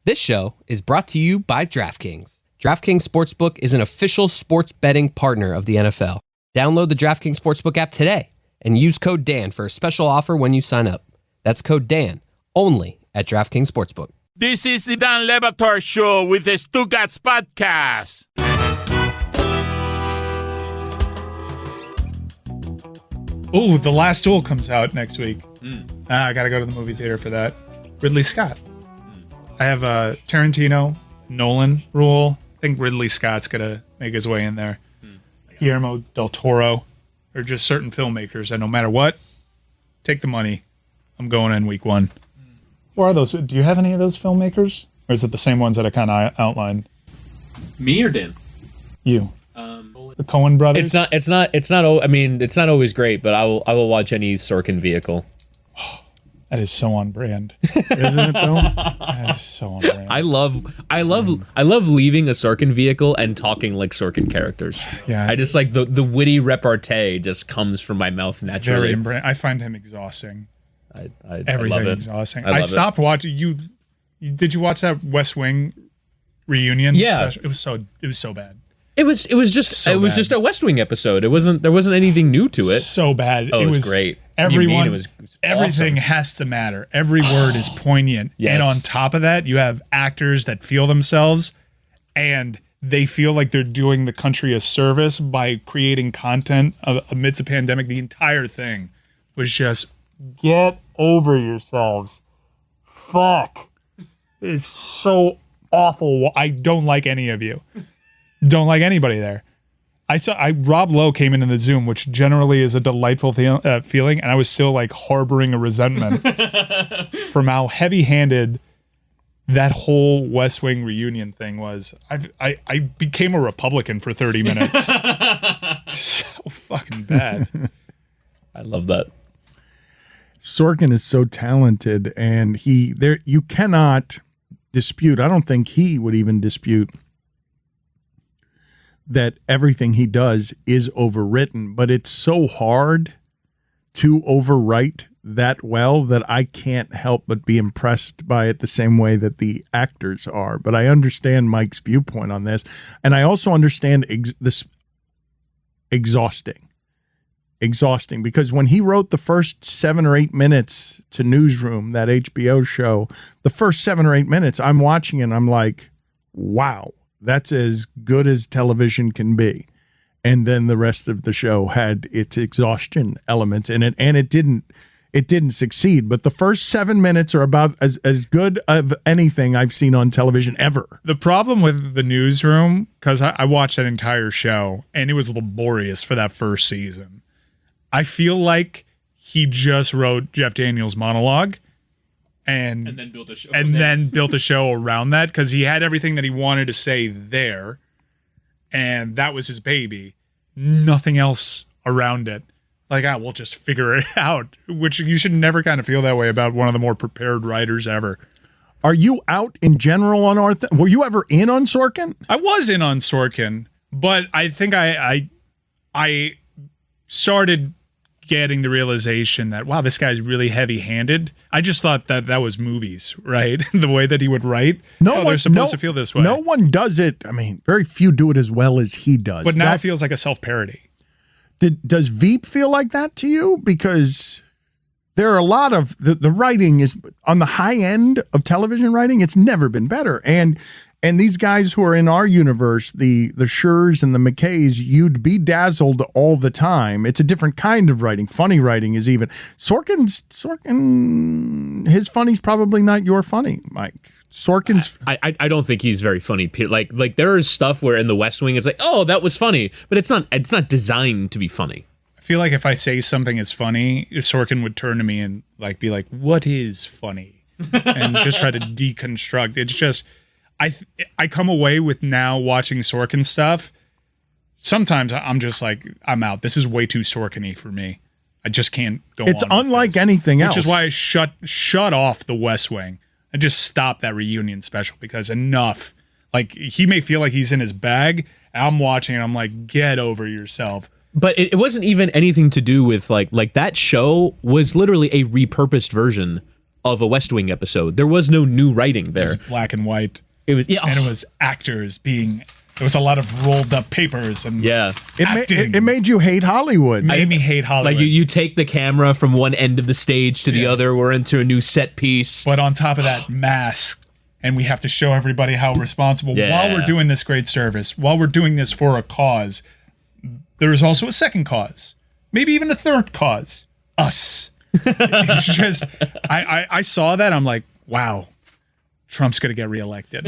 This show is brought to you by DraftKings. DraftKings Sportsbook is an official sports betting partner of the NFL. Download the DraftKings Sportsbook app today and use code Dan for a special offer when you sign up. That's code Dan, only at DraftKings Sportsbook. This is the Dan Le Batard Show with the Stugatz Podcast. Oh, The Last Duel comes out next week. I gotta go to the movie theater for that. Ridley Scott. I have a Tarantino, Nolan rule. I think Ridley Scott's gonna make his way in there. Guillermo del Toro. Or just certain filmmakers that no matter what, take the money. I'm going in week one. What are those? Do you have any of those filmmakers? Or is it the same ones that I kind of outlined? Me or Dan? You. The Coen brothers? It's not always great, but I will watch any Sorkin vehicle. That is so on brand. Isn't it though? That is so on brand. I love leaving a Sorkin vehicle and talking like Sorkin characters. Yeah. I just like the witty repartee just comes from my mouth naturally. Very on brand. I find him exhausting. I love it. Exhausting. I stopped watching you. Did you watch that West Wing reunion? Yeah. It was so bad. It was just a West Wing episode. There wasn't anything new to it. So bad. Oh, it was great. Everyone, it was everything awesome. has to matter. Every word is poignant. Yes. And on top of that, you have actors that feel themselves and they feel like they're doing the country a service by creating content amidst a pandemic. The entire thing was just get over yourselves. Fuck. It's so awful. I don't like any of you. Don't like anybody there. Rob Lowe came into the Zoom, which generally is a delightful feeling, and I was still like harboring a resentment from how heavy-handed that whole West Wing reunion thing was. I became a Republican for 30 minutes. So fucking bad. I love that. Sorkin is so talented, and you cannot dispute. I don't think he would even dispute that everything he does is overwritten, but it's so hard to overwrite that well that I can't help but be impressed by it the same way that the actors are. But I understand Mike's viewpoint on this, and I also understand this exhausting, because when he wrote the first 7 or 8 minutes to Newsroom, that HBO show, the first 7 or 8 minutes, I'm watching and I'm like, wow. That's as good as television can be. And then the rest of the show had its exhaustion elements in it, and it didn't succeed. But the first 7 minutes are about as good of anything I've seen on television ever. The problem with the Newsroom, because I watched that entire show, and it was laborious for that first season. I feel like he just wrote Jeff Daniels' monologue, and then built a show around that, because he had everything that he wanted to say there, and that was his baby. Nothing else around it. Like, we'll just figure it out, which you should never kind of feel that way about one of the more prepared writers ever. Are you out in general on were you ever in on Sorkin? I was in on Sorkin, but I think I started getting the realization that, wow, this guy's really heavy-handed. I just thought that was movies, right? The way that he would write. They're supposed to feel this way. No one does it. I mean, very few do it as well as he does. But now it feels like a self-parody. Does Veep feel like that to you? Because there are a lot of the writing is on the high end of television writing. It's never been better. And these guys who are in our universe, the Schurs and the McKays, you'd be dazzled all the time. It's a different kind of writing. Funny writing is even. Sorkin, his funny's probably not your funny, Mike. Sorkin's. I don't think he's very funny. Like there is stuff where in the West Wing it's like, oh, that was funny, but it's not designed to be funny. I feel like if I say something is funny, Sorkin would turn to me and be like, "What is funny?" and just try to deconstruct. It's just. I come away with now watching Sorkin stuff. Sometimes I'm just like, I'm out. This is way too Sorkin-y for me. I just can't go on. It's unlike anything else. Which is why I shut off the West Wing. I just stopped that reunion special because enough. Like, he may feel like he's in his bag. I'm watching and I'm like, get over yourself. But it wasn't even anything to do with like that show was literally a repurposed version of a West Wing episode. There was no new writing It there. was black and white. It was, yeah, And it was actors being... There was a lot of rolled up papers and yeah. acting. It made you hate Hollywood. made me hate Hollywood. Like you take the camera from one end of the stage to the other. We're into a new set piece. But on top of that, mask, and we have to show everybody how responsible while we're doing this great service, while we're doing this for a cause. There is also a second cause, maybe even a third cause: us. It's just, I saw that. I'm like, wow, Trump's gonna get reelected.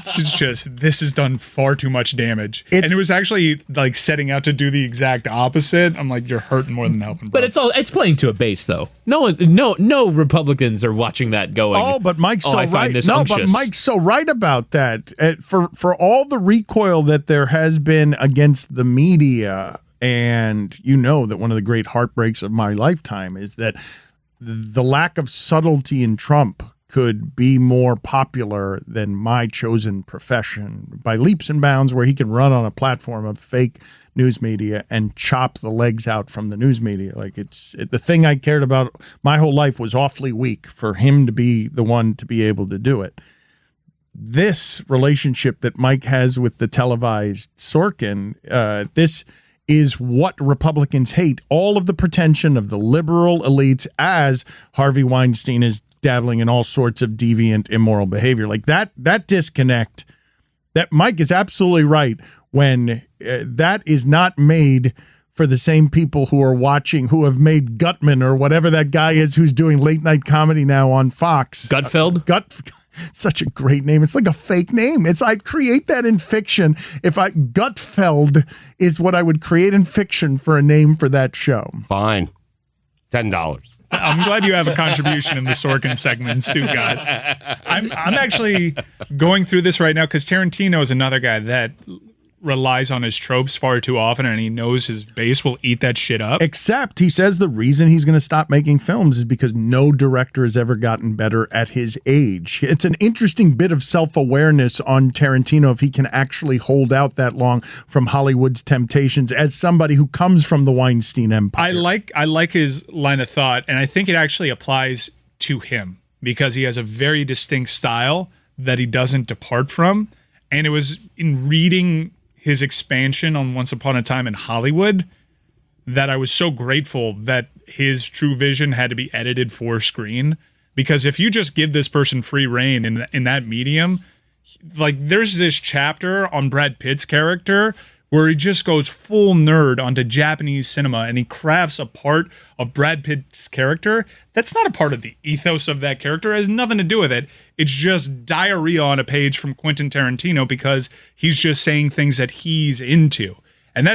It's just, this has done far too much damage. And it was actually like setting out to do the exact opposite. I'm like, you're hurting more than helping. Bro. But it's playing to a base though. No Republicans are watching that going. Oh, but Mike's so I find right. this No, unctuous. but Mike's so right about that. For all the recoil that there has been against the media, and you know that one of the great heartbreaks of my lifetime is that the lack of subtlety in Trump could be more popular than my chosen profession by leaps and bounds, where he can run on a platform of fake news media and chop the legs out from the news media. Like the thing I cared about my whole life was awfully weak for him to be the one to be able to do it. This relationship that Mike has with the televised Sorkin, this is what Republicans hate. All of the pretension of the liberal elites, as Harvey Weinstein is dabbling in all sorts of deviant, immoral behavior. Like that disconnect, that Mike is absolutely right when that is not made for the same people who are watching, who have made Gutman or whatever that guy is who's doing late night comedy now on Fox. Gutfeld? Such a great name. It's like a fake name. I'd create that in fiction. Gutfeld is what I would create in fiction for a name for that show. Fine. $10. I'm glad you have a contribution in the Sorkin segment, Stu Gotts. I'm actually going through this right now because Tarantino is another guy that relies on his tropes far too often, and he knows his base will eat that shit up. Except he says the reason he's going to stop making films is because no director has ever gotten better at his age. It's an interesting bit of self-awareness on Tarantino if he can actually hold out that long from Hollywood's temptations as somebody who comes from the Weinstein empire. I like his line of thought, and I think it actually applies to him because he has a very distinct style that he doesn't depart from. And it was in reading his expansion on Once Upon a Time in Hollywood that I was so grateful that his true vision had to be edited for screen, because if you just give this person free reign in that medium, like there's this chapter on Brad Pitt's character where he just goes full nerd onto Japanese cinema and he crafts a part of Brad Pitt's character that's not a part of the ethos of that character. It has nothing to do with it. It's just diarrhea on a page from Quentin Tarantino because he's just saying things that he's into. And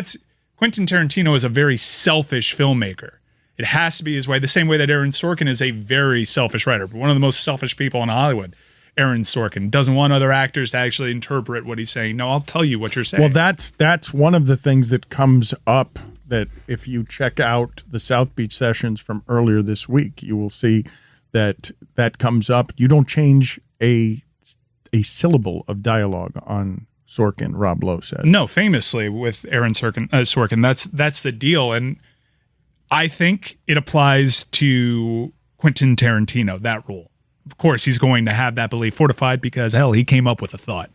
Quentin Tarantino is a very selfish filmmaker. It has to be his way, the same way that Aaron Sorkin is a very selfish writer, but one of the most selfish people in Hollywood. Aaron Sorkin doesn't want other actors to actually interpret what he's saying. No, I'll tell you what you're saying. Well, that's one of the things that comes up, that if you check out the South Beach sessions from earlier this week, you will see that comes up. You don't change a syllable of dialogue on Sorkin, Rob Lowe said. No, famously with Aaron Sorkin, that's the deal. And I think it applies to Quentin Tarantino, that rule. Of course, he's going to have that belief fortified because, hell, he came up with a thought.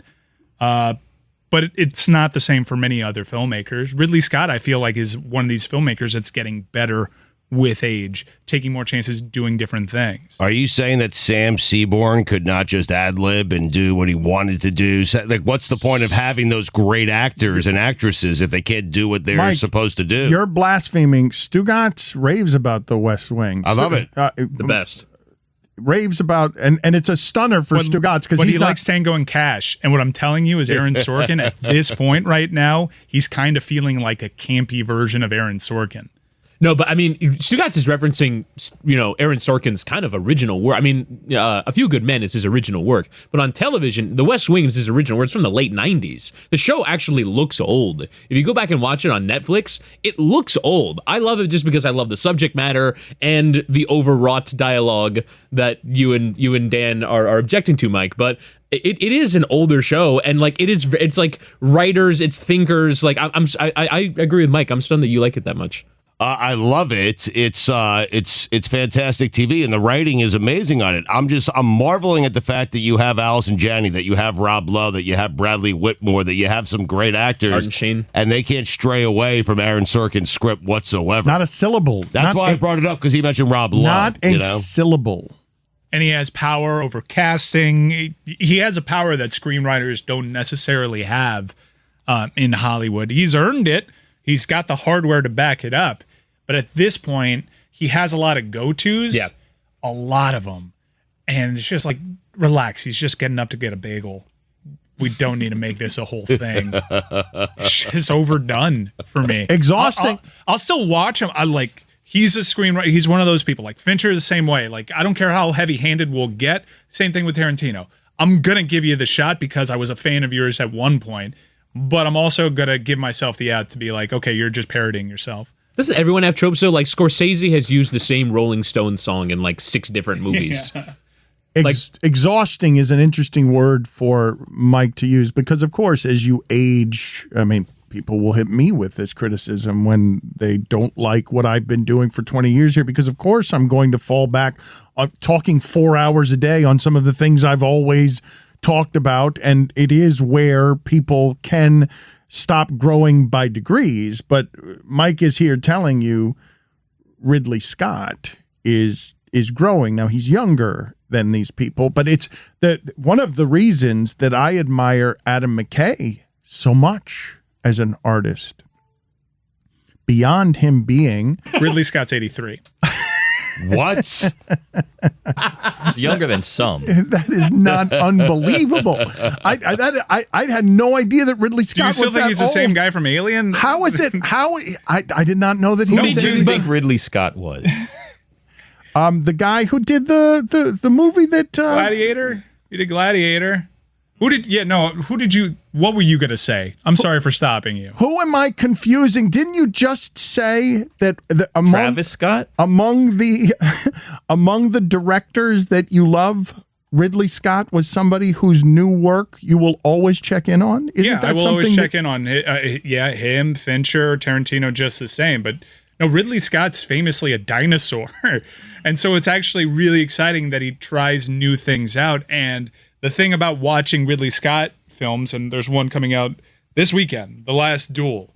But it's not the same for many other filmmakers. Ridley Scott, I feel like, is one of these filmmakers that's getting better with age, taking more chances, doing different things. Are you saying that Sam Seaborn could not just ad-lib and do what he wanted to do? Like, what's the point of having those great actors and actresses if they can't do what they're supposed to do? You're blaspheming. Stu Gotts raves about the West Wing. I love it. The best. Raves about, and it's a stunner for Stu Gotts because he likes Tango and Cash. And what I'm telling you is Aaron Sorkin at this point right now, he's kind of feeling like a campy version of Aaron Sorkin. No, but I mean, Stu Gotts is referencing, Aaron Sorkin's kind of original work. I mean, A Few Good Men is his original work, but on television, The West Wing is his original work. It's from the late 90s. The show actually looks old. If you go back and watch it on Netflix, it looks old. I love it just because I love the subject matter and the overwrought dialogue that you and Dan are objecting to, Mike. But it is an older show, and like it's like writers, it's thinkers. Like I agree with Mike. I'm stunned that you like it that much. I love it. It's fantastic TV, and the writing is amazing on it. I'm marveling at the fact that you have Allison Janney, that you have Rob Lowe, that you have Bradley Whitmore, that you have some great actors, Arden Sheen, and they can't stray away from Aaron Sorkin's script whatsoever. Not a syllable. That's why I brought it up, because he mentioned Rob Lowe. Not a syllable. And he has power over casting. He has a power that screenwriters don't necessarily have in Hollywood. He's earned it. He's got the hardware to back it up. But at this point, he has a lot of go-tos. Yeah. A lot of them. And it's just like, relax. He's just getting up to get a bagel. We don't need to make this a whole thing. It's just overdone for me. Exhausting. I'll still watch him. He's a screenwriter. He's one of those people. Like Fincher, the same way. Like, I don't care how heavy-handed we'll get. Same thing with Tarantino. I'm going to give you the shot because I was a fan of yours at one point. But I'm also going to give myself the out to be like, okay, you're just parodying yourself. Doesn't everyone have tropes though? Like Scorsese has used the same Rolling Stones song in like 6 different movies. Yeah. Exhausting is an interesting word for Mike to use because, of course, as you age, I mean, people will hit me with this criticism when they don't like what I've been doing for 20 years here because, of course, I'm going to fall back on talking 4 hours a day on some of the things I've always talked about, and it is where people can stop growing by degrees. But Mike is here telling you Ridley Scott is growing. Now, he's younger than these people, but it's one of the reasons that I admire Adam McKay so much as an artist. Beyond him being Ridley Scott's 83. What? He's younger than some. That is not unbelievable. I had no idea that Ridley Scott was that old. Do you still think he's the same guy from Alien? How is it? I did not know that he Who was did you anything. think Ridley Scott was? The guy who did the movie that Gladiator? You did Gladiator. What were you going to say? I'm sorry for stopping you. Who am I confusing? Didn't you just say that Travis Scott? among the directors that you love, Ridley Scott was somebody whose new work you will always check in on? Isn't that I will something always check in on him, Fincher, Tarantino, just the same. But no, Ridley Scott's famously a dinosaur. And so it's actually really exciting that he tries new things out. And the thing about watching Ridley Scott films, and there's one coming out this weekend, The Last Duel,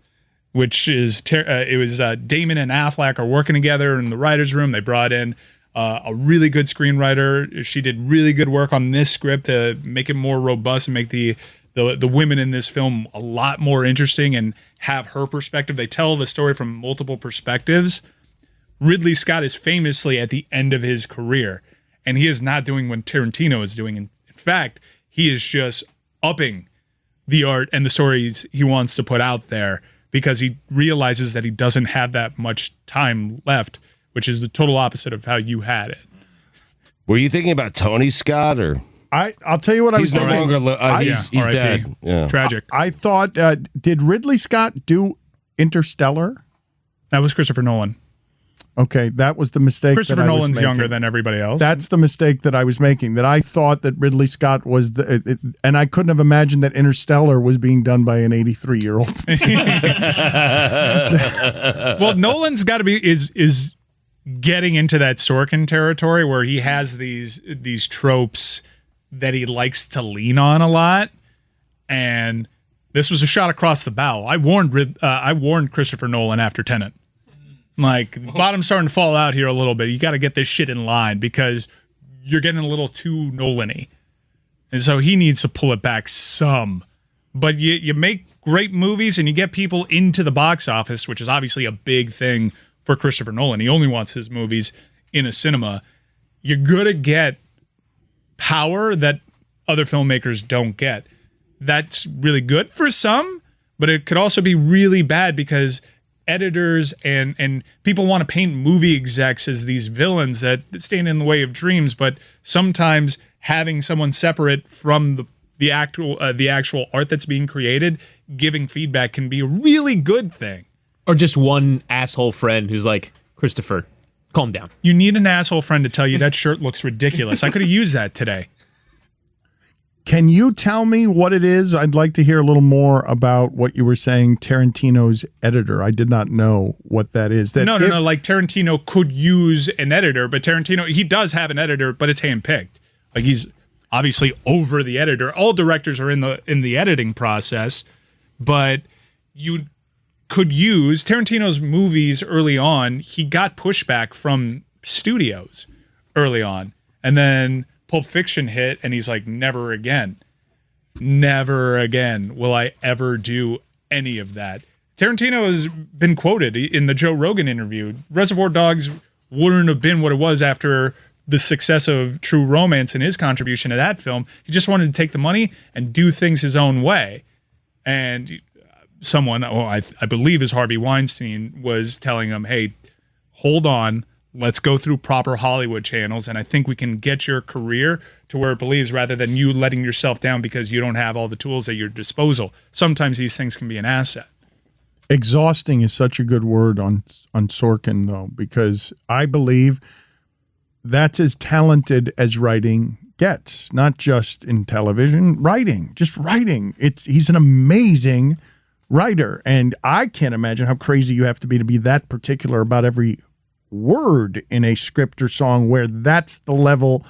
which is Damon and Affleck are working together in the writer's room. They brought in a really good screenwriter. She did really good work on this script to make it more robust and make the women in this film a lot more interesting and have her perspective. They tell the story from multiple perspectives. Ridley Scott is famously at the end of his career, and he is not doing what Tarantino is doing. In fact, he is just upping the art and the stories he wants to put out there because he realizes that he doesn't have that much time left, which is the total opposite of how you had it. Were you thinking about Tony Scott or? I'll tell you what I was He's no thinking. longer. He's dead. Yeah. Tragic. I thought, did Ridley Scott do Interstellar? That was Christopher Nolan. Okay, that was the mistake. Christopher Nolan's younger than everybody else. That's the mistake that I was making, that I thought that Ridley Scott was and I couldn't have imagined that Interstellar was being done by an 83-year-old. Well, Nolan's got to be is getting into that Sorkin territory where he has these tropes that he likes to lean on a lot, and this was a shot across the bow. I warned Christopher Nolan after Tenet. Like, the bottom's starting to fall out here a little bit. You got to get this shit in line because you're getting a little too Nolan-y. And so he needs to pull it back some. But you make great movies and you get people into the box office, which is obviously a big thing for Christopher Nolan. He only wants his movies in a cinema. You're going to get power that other filmmakers don't get. That's really good for some, but it could also be really bad because editors and people want to paint movie execs as these villains that stand in the way of dreams, but sometimes having someone separate from the actual art that's being created, giving feedback can be a really good thing. Or just one asshole friend who's like, Christopher, calm down. You need an asshole friend to tell you that shirt looks ridiculous. I could have used that today. Can you tell me what it is? I'd like to hear a little more about what you were saying, Tarantino's editor. I did not know what that is. No. Like Tarantino could use an editor, but Tarantino, he does have an editor, but it's handpicked. Like he's obviously over the editor. All directors are in the editing process, but you could use Tarantino's movies early on. He got pushback from studios early on, and then Pulp Fiction hit, and he's like, never again will I ever do any of that. Tarantino has been quoted in the Joe Rogan interview. Reservoir Dogs wouldn't have been what it was after the success of True Romance and his contribution to that film. He just wanted to take the money and do things his own way. And someone, I believe is Harvey Weinstein, was telling him, hey, hold on, let's go through proper Hollywood channels, and I think we can get your career to where it believes, rather than you letting yourself down because you don't have all the tools at your disposal. Sometimes these things can be an asset. Exhausting is such a good word on Sorkin, though, because I believe that's as talented as writing gets, not just in television, just writing. He's an amazing writer, and I can't imagine how crazy you have to be that particular about every word in a script or song where that's the level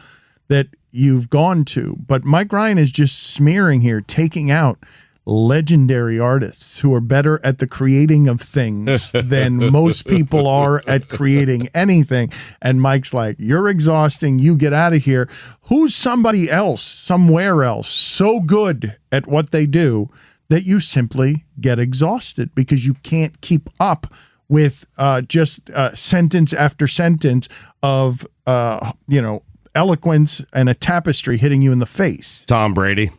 that you've gone to. But Mike Ryan is just smearing here, taking out legendary artists who are better at the creating of things than most people are at creating anything. And Mike's like, you're exhausting, you get out of here. Who's somebody else, somewhere else, so good at what they do that you simply get exhausted because you can't keep up with just sentence after sentence of, eloquence and a tapestry hitting you in the face? Tom Brady.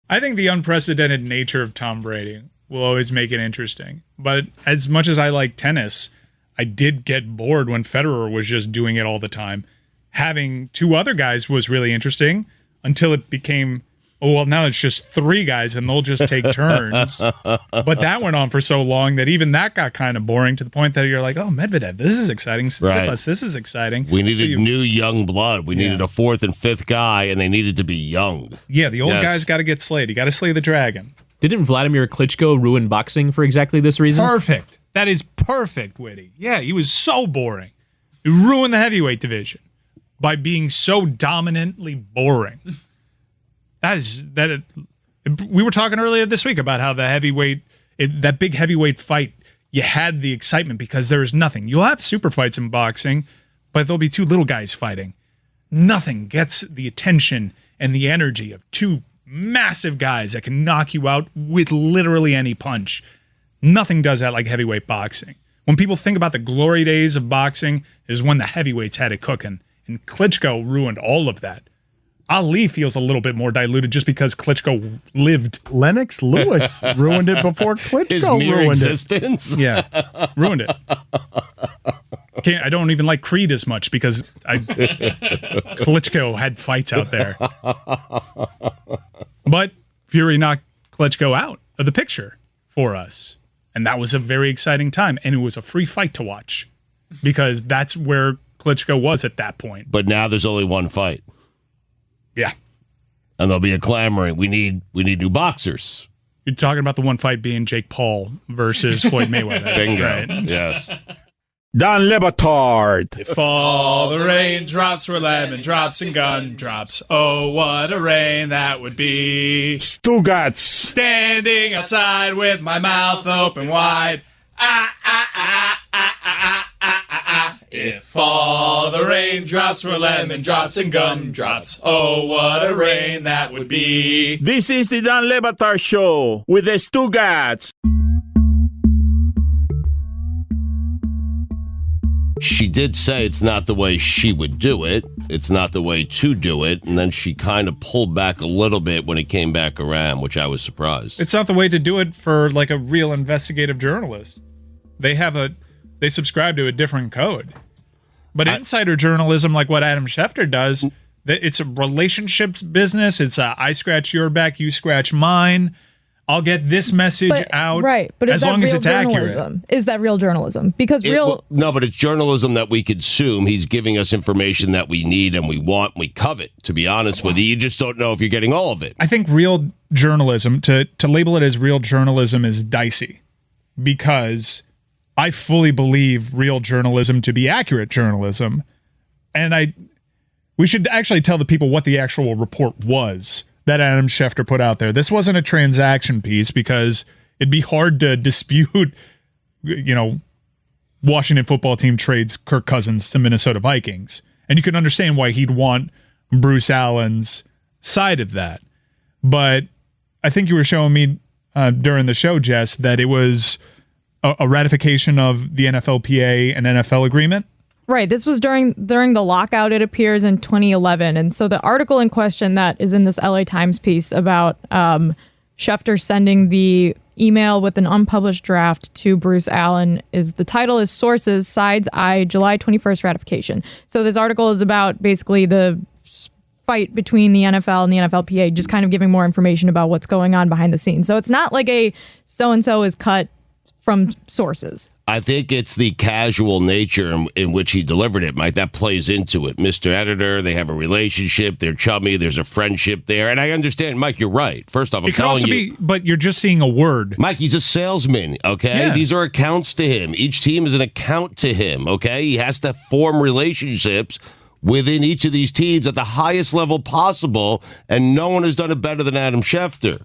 I think the unprecedented nature of Tom Brady will always make it interesting. But as much as I like tennis, I did get bored when Federer was just doing it all the time. Having two other guys was really interesting until it became, now it's just three guys and they'll just take turns. But that went on for so long that even that got kind of boring, to the point that you're like, oh, Medvedev, this is exciting. Tsitsipas, this is exciting. We needed new young blood. We needed a fourth and fifth guy, and they needed to be young. Yeah, the old guys got to get slayed. You got to slay the dragon. Didn't Vladimir Klitschko ruin boxing for exactly this reason? Perfect. That is perfect, Witty. Yeah, he was so boring. He ruined the heavyweight division by being so dominantly boring. We were talking earlier this week about how that big heavyweight fight, you had the excitement because there is nothing. You'll have super fights in boxing, but there'll be two little guys fighting. Nothing gets the attention and the energy of two massive guys that can knock you out with literally any punch. Nothing does that like heavyweight boxing. When people think about the glory days of boxing, is when the heavyweights had it cooking, and Klitschko ruined all of that. Ali feels a little bit more diluted just because Klitschko lived. Lennox Lewis ruined it before Klitschko ruined existence. it. Yeah, ruined it. I don't even like Creed as much because Klitschko had fights out there. But Fury knocked Klitschko out of the picture for us. And that was a very exciting time. And it was a free fight to watch because that's where Klitschko was at that point. But now there's only one fight. Yeah. And there'll be a clamoring. We need new boxers. You're talking about the one fight being Jake Paul versus Floyd Mayweather. Bingo. Right? Yes. Don Le Batard. If all the raindrops were lemon drops and gumdrops, oh, what a rain that would be. Stugatz. Standing outside with my mouth open wide. If all the raindrops were lemon drops and gumdrops, oh, what a rain that would be. This is the Don Le Batard Show with the Stugatz. She did say it's not the way she would do it. It's not the way to do it. And then she kind of pulled back a little bit when it came back around, which I was surprised. It's not the way to do it for like a real investigative journalist. They subscribe to a different code. But insider journalism, like what Adam Schefter does, it's a relationships business. It's I scratch your back, you scratch mine. I'll get this message out right. But as long as it's accurate. Journalism? Is that real journalism? Because no, but it's journalism that we consume. He's giving us information that we need and we want and we covet, to be honest with you. You just don't know if you're getting all of it. I think real journalism, to label it as real journalism is dicey, because I fully believe real journalism to be accurate journalism. And we should actually tell the people what the actual report was that Adam Schefter put out there. This wasn't a transaction piece, because it'd be hard to dispute, Washington football team trades Kirk Cousins to Minnesota Vikings. And you can understand why he'd want Bruce Allen's side of that. But I think you were showing me during the show, Jess, that it was a ratification of the NFLPA and NFL agreement. Right. This was during the lockout, it appears, in 2011. And so the article in question that is in this LA Times piece about Schefter sending the email with an unpublished draft to Bruce Allen the title is Sources, Sides Eye, July 21st Ratification. So this article is about basically the fight between the NFL and the NFLPA, just kind of giving more information about what's going on behind the scenes. So it's not like a so-and-so is cut from sources. I think it's the casual nature in which he delivered it, Mike. That plays into it. Mr. Editor, they have a relationship. They're chummy. There's a friendship there. And I understand, Mike, you're right. First off, I'm telling you. But you're just seeing a word. Mike, he's a salesman, okay? Yeah. These are accounts to him. Each team is an account to him, okay? He has to form relationships within each of these teams at the highest level possible, and no one has done it better than Adam Schefter.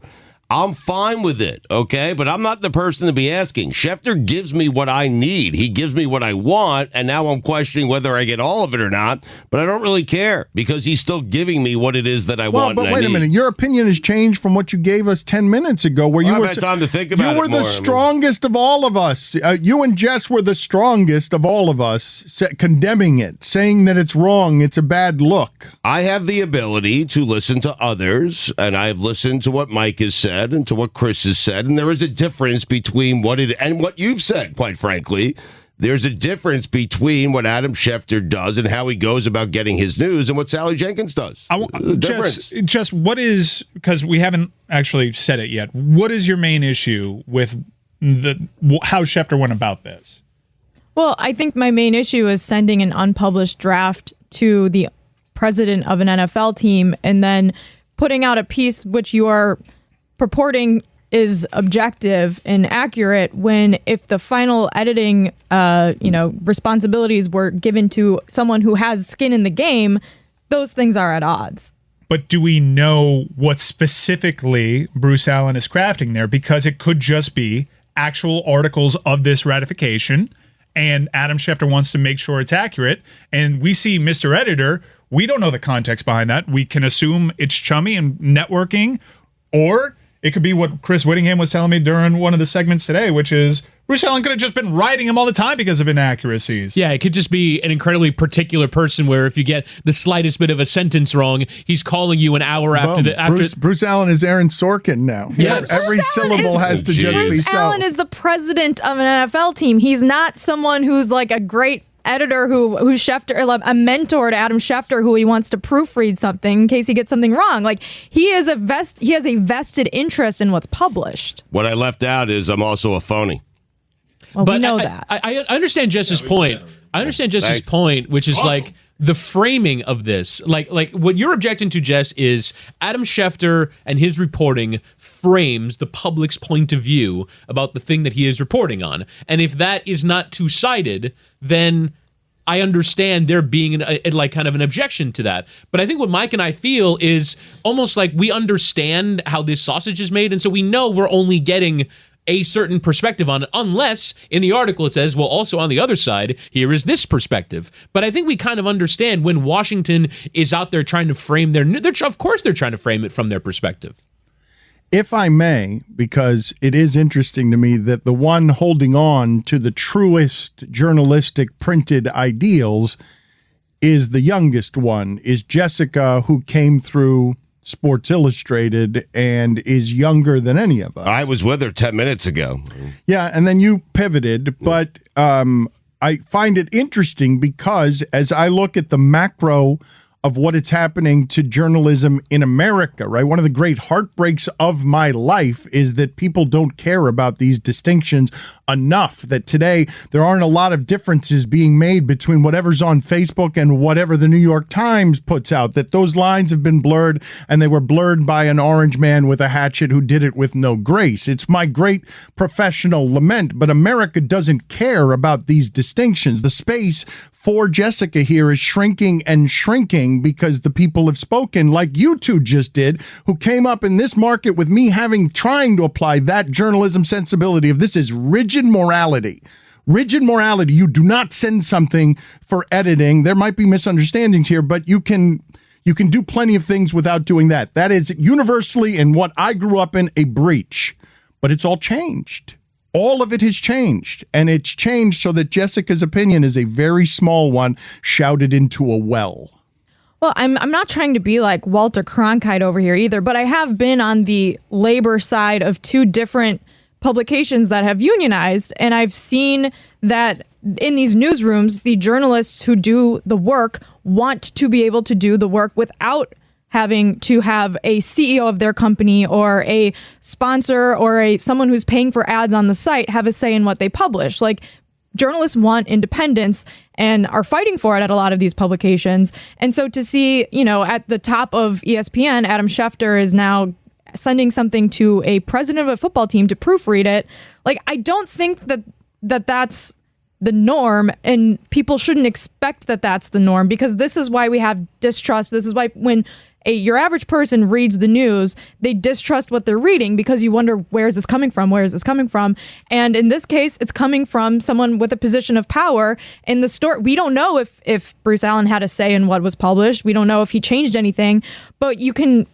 I'm fine with it, okay? But I'm not the person to be asking. Schefter gives me what I need. He gives me what I want, and now I'm questioning whether I get all of it or not. But I don't really care, because he's still giving me what it is that I want. Well, but and wait a minute. Your opinion has changed from what you gave us 10 minutes ago, where you I've were had time to think about it You were the strongest of all of us. You and Jess were the strongest of all of us, condemning it, saying that it's wrong, it's a bad look. I have the ability to listen to others, and I've listened to what Mike has said and to what Chris has said, and there is a difference between what you've said, quite frankly. There's a difference between what Adam Schefter does and how he goes about getting his news and what Sally Jenkins does. Just what is, because we haven't actually said it yet, what is your main issue with how Schefter went about this? Well, I think my main issue is sending an unpublished draft to the president of an NFL team and then putting out a piece which you are purporting is objective and accurate, when if the final editing responsibilities were given to someone who has skin in the game, those things are at odds. But do we know what specifically Bruce Allen is crafting there? Because it could just be actual articles of this ratification, and Adam Schefter wants to make sure it's accurate. And we see Mr. Editor, we don't know the context behind that. We can assume it's chummy and networking, or it could be what Chris Whittingham was telling me during one of the segments today, which is Bruce Allen could have just been writing him all the time because of inaccuracies. Yeah, it could just be an incredibly particular person where if you get the slightest bit of a sentence wrong, he's calling you an hour after Bruce Allen is Aaron Sorkin now. Yes. Every syllable has to just be Bruce so. Allen is the president of an NFL team. He's not someone who's like a great editor who's Schefter, a mentor to Adam Schefter, who he wants to proofread something in case he gets something wrong. Like, he has a vested interest in what's published. What I left out is I'm also a phony. Well, we know that. I understand Jess's point. I understand Jess's point, which is like the framing of this. Like what you're objecting to, Jess, is Adam Schefter and his reporting frames the public's point of view about the thing that he is reporting on. And if that is not two-sided, then I understand there being kind of an objection to that. But I think what Mike and I feel is almost like we understand how this sausage is made, and so we know we're only getting a certain perspective on it, unless in the article it says, well, also on the other side, here is this perspective. But I think we kind of understand when Washington is out there trying to frame of course they're trying to frame it from their perspective. If I may, because it is interesting to me that the one holding on to the truest journalistic printed ideals is the youngest one, is Jessica, who came through Sports Illustrated and is younger than any of us. I was with her 10 minutes ago. Yeah, and then you pivoted, but I find it interesting because as I look at the macro of what is happening to journalism in America, right? One of the great heartbreaks of my life is that people don't care about these distinctions enough, that today there aren't a lot of differences being made between whatever's on Facebook and whatever the New York Times puts out, that those lines have been blurred, and they were blurred by an orange man with a hatchet who did it with no grace. It's my great professional lament, but America doesn't care about these distinctions. The space for Jessica here is shrinking and shrinking because the people have spoken, like you two just did, who came up in this market with me trying to apply that journalism sensibility of this is rigid morality. Rigid morality. You do not send something for editing. There might be misunderstandings here, but you can do plenty of things without doing that. That is universally, in what I grew up in, a breach. But it's all changed. All of it has changed, and it's changed so that Jessica's opinion is a very small one shouted into a well. Well, I'm not trying to be like Walter Cronkite over here either, but I have been on the labor side of two different publications that have unionized, and I've seen that in these newsrooms, the journalists who do the work want to be able to do the work without having to have a CEO of their company or a sponsor or someone who's paying for ads on the site have a say in what they publish. Like, journalists want independence and are fighting for it at a lot of these publications. And so to see, at the top of ESPN, Adam Schefter is now sending something to a president of a football team to proofread it. Like, I don't think that's the norm, and people shouldn't expect that that's the norm, because this is why we have distrust. This is why when your average person reads the news, they distrust what they're reading, because you wonder, where is this coming from? Where is this coming from? And in this case, it's coming from someone with a position of power. In the story, we don't know if Bruce Allen had a say in what was published. We don't know if he changed anything, but you can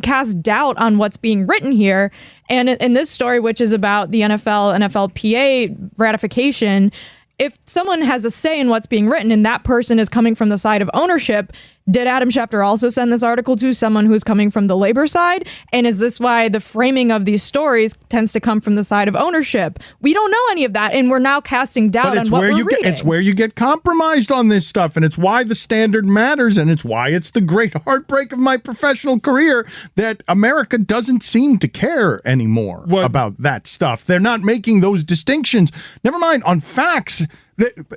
cast doubt on what's being written here. And in this story, which is about the NFLPA ratification, if someone has a say in what's being written and that person is coming from the side of ownership, did Adam Schefter also send this article to someone who's coming from the labor side? And is this why the framing of these stories tends to come from the side of ownership? We don't know any of that, and we're now casting doubt on what we're reading. It's where you get compromised on this stuff, and it's why the standard matters, and it's why it's the great heartbreak of my professional career that America doesn't seem to care anymore about that stuff. They're not making those distinctions. Never mind on facts.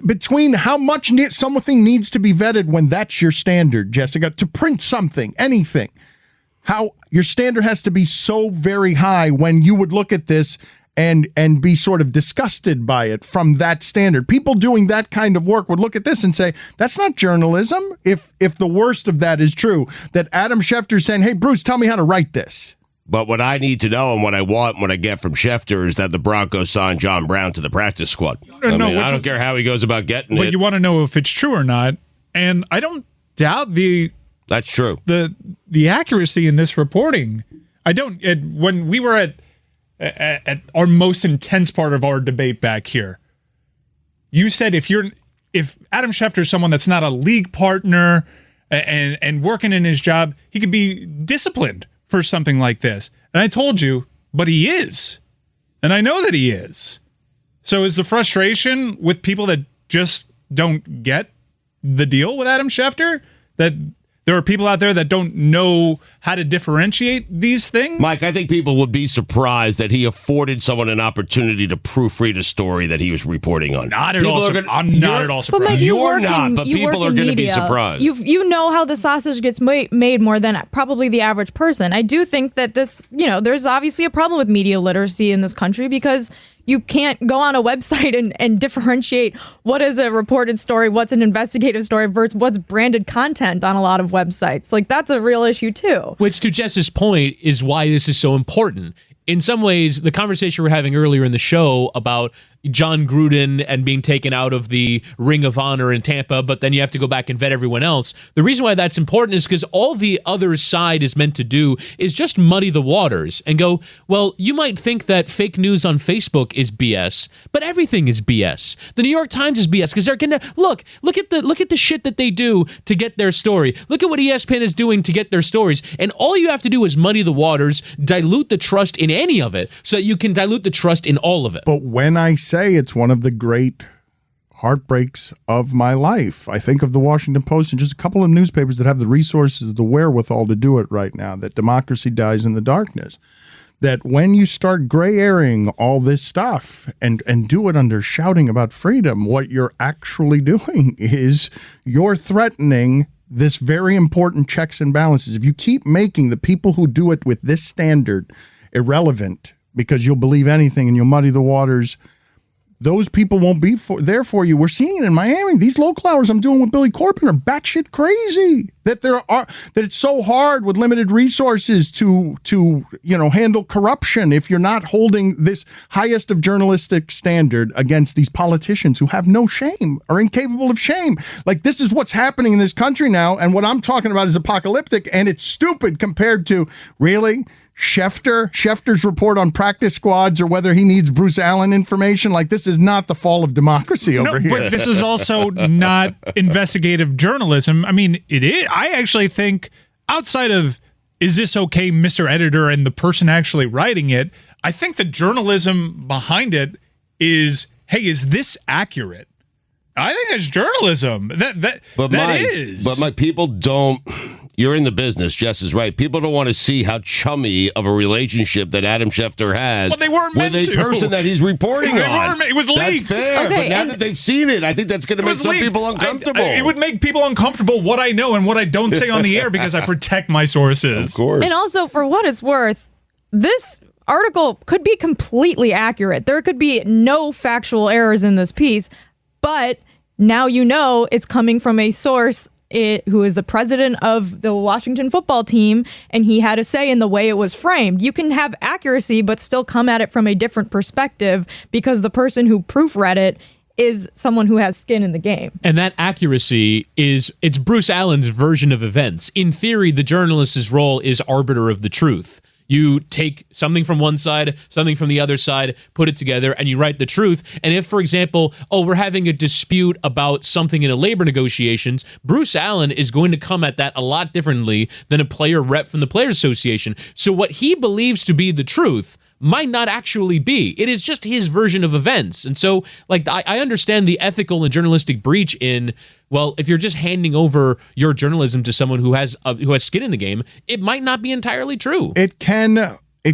Between how much something needs to be vetted when that's your standard, Jessica, to print something, anything, how your standard has to be so very high when you would look at this and be sort of disgusted by it from that standard. People doing that kind of work would look at this and say, that's not journalism. If the worst of that is true, that Adam Schefter's saying, hey, Bruce, tell me how to write this. But what I need to know and what I want, what I get from Schefter, is that the Broncos signed John Brown to the practice squad. I don't care how he goes about getting it. But you want to know if it's true or not, and I don't doubt that's true. The accuracy in this reporting. I don't. When we were at our most intense part of our debate back here, you said if Adam Schefter is someone that's not a league partner and working in his job, he could be disciplined for something like this. And I told you, but he is. And I know that he is. So is the frustration with people that just don't get the deal with Adam Schefter? That there are people out there that don't know how to differentiate these things? Mike, I think people would be surprised that he afforded someone an opportunity to proofread a story that he was reporting on. Not at all. I'm not at all surprised. But Mike, You're not, but people are going to be surprised. You know how the sausage gets made more than probably the average person. I do think that this, there's obviously a problem with media literacy in this country, because you can't go on a website and differentiate what is a reported story, what's an investigative story versus what's branded content on a lot of websites. Like, that's a real issue too. Which, to Jess's point, is why this is so important. In some ways, the conversation we were having earlier in the show about John Gruden and being taken out of the Ring of Honor in Tampa, but then you have to go back and vet everyone else. The reason why that's important is because all the other side is meant to do is just muddy the waters and go, well, you might think that fake news on Facebook is BS, but everything is BS. The New York Times is BS because they're gonna look at the shit that they do to get their story. Look at what ESPN is doing to get their stories, and all you have to do is muddy the waters, dilute the trust in any of it, so that you can dilute the trust in all of it. But when I say it's one of the great heartbreaks of my life. I think of the Washington Post and just a couple of newspapers that have the resources, the wherewithal to do it right now, that democracy dies in the darkness. That when you start gray airing all this stuff and do it under shouting about freedom, what you're actually doing is you're threatening this very important checks and balances. If you keep making the people who do it with this standard irrelevant because you'll believe anything and you'll muddy the waters, those people won't be there for you. We're seeing it in Miami. These local hours I'm doing with Billy Corbin are batshit crazy. That it's so hard with limited resources to handle corruption if you're not holding this highest of journalistic standard against these politicians who have no shame, are incapable of shame. Like, this is what's happening in this country now, and what I'm talking about is apocalyptic, and it's stupid compared to, really? Schefter's report on practice squads, or whether he needs Bruce Allen information. Like, this is not the fall of democracy over here. But this is also not investigative journalism. I mean, it is. I actually think, outside of, is this okay, Mr. Editor, and the person actually writing it, I think the journalism behind it is, hey, is this accurate? I think it's journalism. But my people don't. You're in the business. Jess is right. People don't want to see how chummy of a relationship that Adam Schefter has they weren't meant with a person that he's reporting on. It was leaked. That's fair. Okay, but now that they've seen it, I think that's going to make some people uncomfortable. It would make people uncomfortable what I know and what I don't say on the air because I protect my sources. Of course. And also, for what it's worth, this article could be completely accurate. There could be no factual errors in this piece, but now you know it's coming from a source who is the president of the Washington football team, and he had a say in the way it was framed. You can have accuracy, but still come at it from a different perspective because the person who proofread it is someone who has skin in the game. And that accuracy it's Bruce Allen's version of events. In theory, the journalist's role is arbiter of the truth. You take something from one side, something from the other side, put it together, and you write the truth. And if, for example, we're having a dispute about something in a labor negotiations, Bruce Allen is going to come at that a lot differently than a player rep from the Players Association. So what he believes to be the truth might not actually be. It is just his version of events. And so, like, I understand the ethical and journalistic breach in, well, if you're just handing over your journalism to someone who has skin in the game, it might not be entirely true. It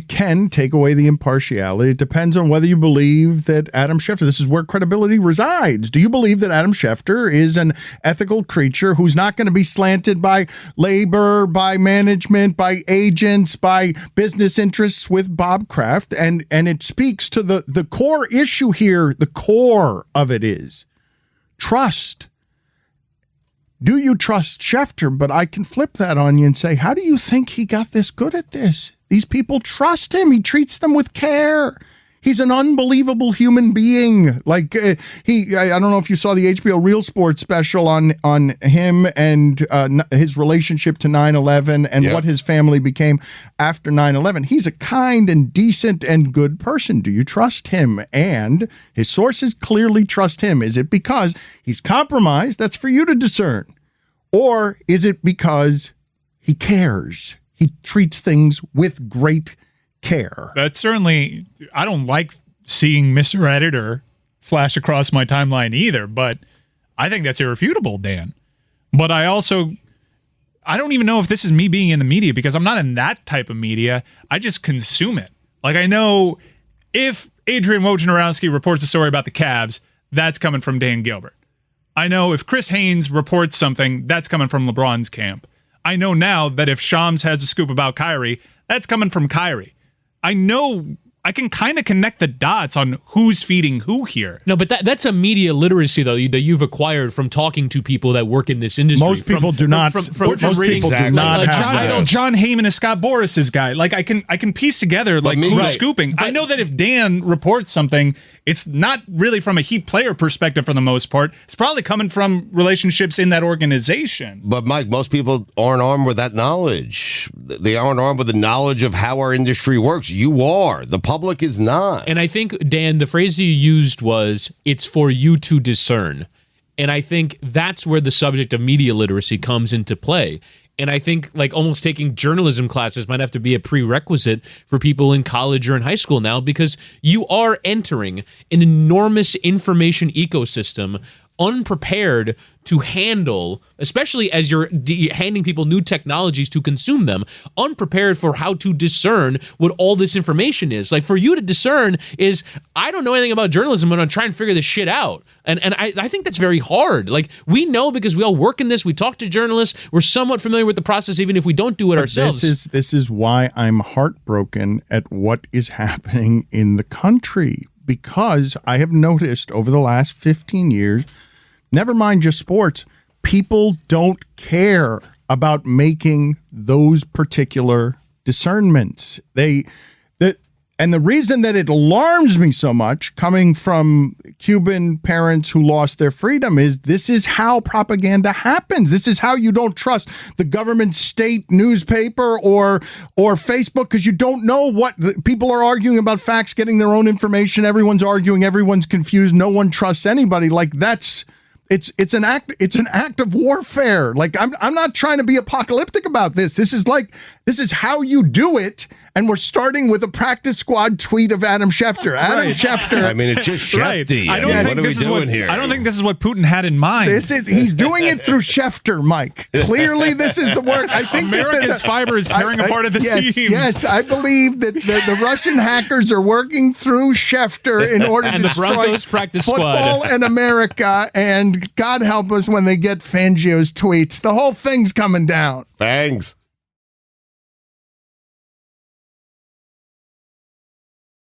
can take away the impartiality. It depends on whether you believe that Adam Schefter, this is where credibility resides. Do you believe that Adam Schefter is an ethical creature who's not going to be slanted by labor, by management, by agents, by business interests with Bob Kraft? And it speaks to the core issue here. The core of it is trust. Do you trust Schefter? But I can flip that on you and say, how do you think he got this good at this? These people trust him. He treats them with care. He's an unbelievable human being. Like I don't know if you saw the HBO Real Sports special on him and his relationship to 9/11 and what his family became after 9/11. He's a kind and decent and good person. Do you trust him? And his sources clearly trust him. Is it because he's compromised? That's for you to discern. Or is it because he cares? He treats things with great care. That's certainly, I don't like seeing Mr. Editor flash across my timeline either, but I think that's irrefutable, Dan. But I don't even know if this is me being in the media because I'm not in that type of media. I just consume it. Like, I know if Adrian Wojnarowski reports a story about the Cavs, that's coming from Dan Gilbert. I know if Chris Haynes reports something, that's coming from LeBron's camp. I know now that if Shams has a scoop about Kyrie, that's coming from Kyrie. I know I can kind of connect the dots on who's feeding who here. No, but that's a media literacy, though, that you've acquired from talking to people that work in this industry. Most people do not. Most people do not have that. John Heyman is Scott Boris's guy. Like, I can piece together who's scooping. But I know that if Dan reports something, it's not really from a Heat player perspective for the most part. It's probably coming from relationships in that organization. But, Mike, most people aren't armed with that knowledge. They aren't armed with the knowledge of how our industry works. You are. The public is not. And I think, Dan, the phrase you used was, it's for you to discern. And I think that's where the subject of media literacy comes into play. And I think like almost taking journalism classes might have to be a prerequisite for people in college or in high school now, because you are entering an enormous information ecosystem unprepared to handle, especially as you're handing people new technologies to consume them, unprepared for how to discern what all this information is. Like, for you to discern is, I don't know anything about journalism, I'm going to try and figure this shit out. And I think that's very hard. Like, we know because we all work in this, we talk to journalists, we're somewhat familiar with the process, even if we don't do it ourselves. This is why I'm heartbroken at what is happening in the country, because I have noticed over the last 15 years, never mind just sports, people don't care about making those particular discernments. And the reason that it alarms me so much, coming from Cuban parents who lost their freedom, is this is how propaganda happens. This is how you don't trust the government state newspaper or Facebook, because you don't know what people are arguing about facts, getting their own information. Everyone's arguing. Everyone's confused. No one trusts anybody. Like, that's... It's an act of warfare. Like, I'm not trying to be apocalyptic about this. This is how you do it. And we're starting with a practice squad tweet of Adam Schefter. Schefter. I mean, it's just Shefty. I don't think what are we doing here? I don't think this is what Putin had in mind. He's doing it through Schefter, Mike. Clearly, this is the work. I think America's fiber is tearing apart at the seams. Yes, I believe that the Russian hackers are working through Schefter in order to destroy football and America. And God help us when they get Fangio's tweets. The whole thing's coming down. Bangs.